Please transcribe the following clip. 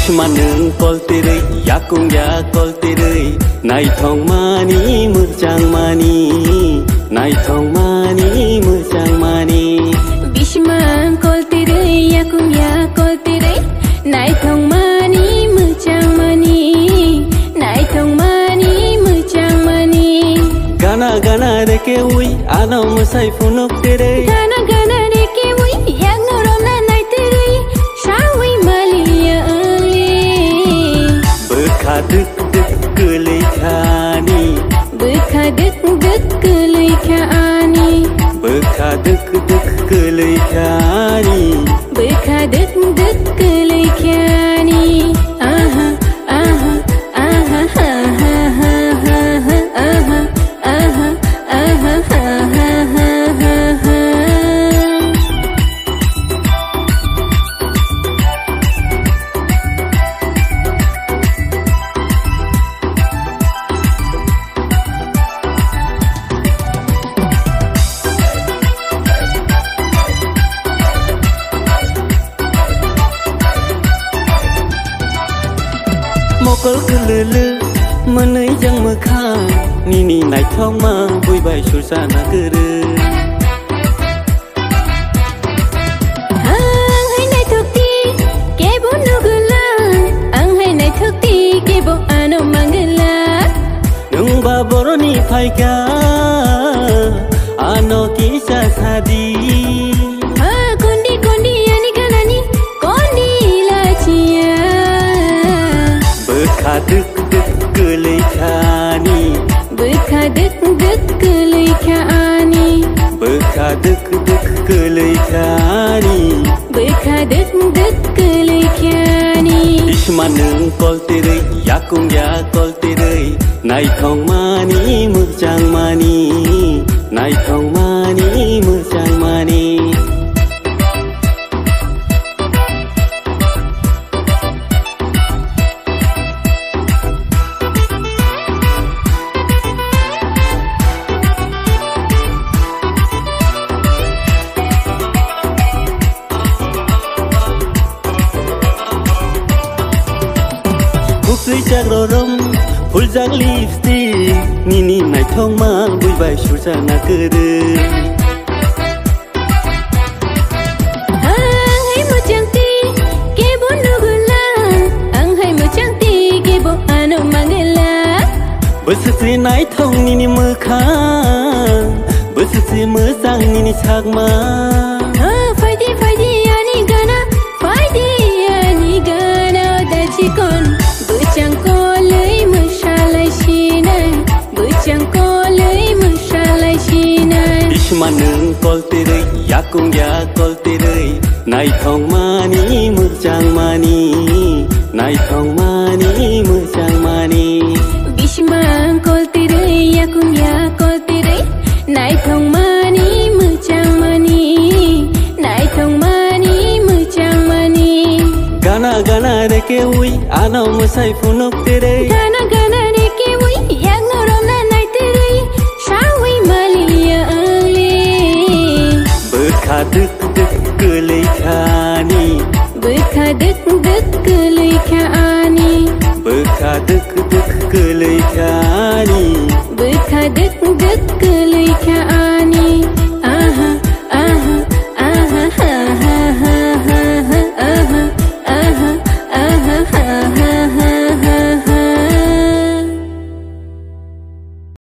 Bismaneng koltere yakung ya koltere nai thong mani mujang mani nai thong mani mujang mani Bisman koltere yakung ya koltere nai thong mani mujang mani nai thong mani mujang mani Gana gana reke ui ano musai funok tere Gana gana reke ui yang norom na nai tere shawi malia Bekaduk duk gelai khani Bekaduk duk gelai khani Bekaduk duk gelai khani Bekaduk duk gelai khani Aha aha aha aha aha aha aha aha aha Mokol kelele menai jang mekhang nini nai thong ma bui bai susana gere Ang hai nai thukti ke bon nugula ang hai nai thukti ke bon ano mangala Nung ba boroni phaika ano kisa sadi Kondi kondi ani ganani kondi lachia Bekaduk duk gelai khani Bekaduk duk gelai khani Bekaduk duk gelai khani Bekaduk duk gelai khani Bismaneng koltere yakung ya koltere nai thong mani mujang mani nai thong mani mujang mani Bukri jak rorom phul jak lipstick nini nai thong ma bui bai susana gere Ang hai mujang ti ke bon nugula ang hai mujang ti ke bon ano mangala Besese nai thong nini mekhang Besese mesang nini sakma Faidi faidi ani gana faidi ani gana dachikon Bucang kolai mushalai shinai Bucang kolai mushalai shinai Bismaneng koltere yakung ya koltere nai thong mani mujang mani nai thong mani mujang mani Bisman koltere yakung ya koltere nai thong mani mujang mani nai thong mani mujang mani Gana gana reke ui ano musai funok tere Gana gana reke ui yang norom na nai tere shawi malia Bekaduk duk gelai khani Bekaduk duk gelai khani Bekaduk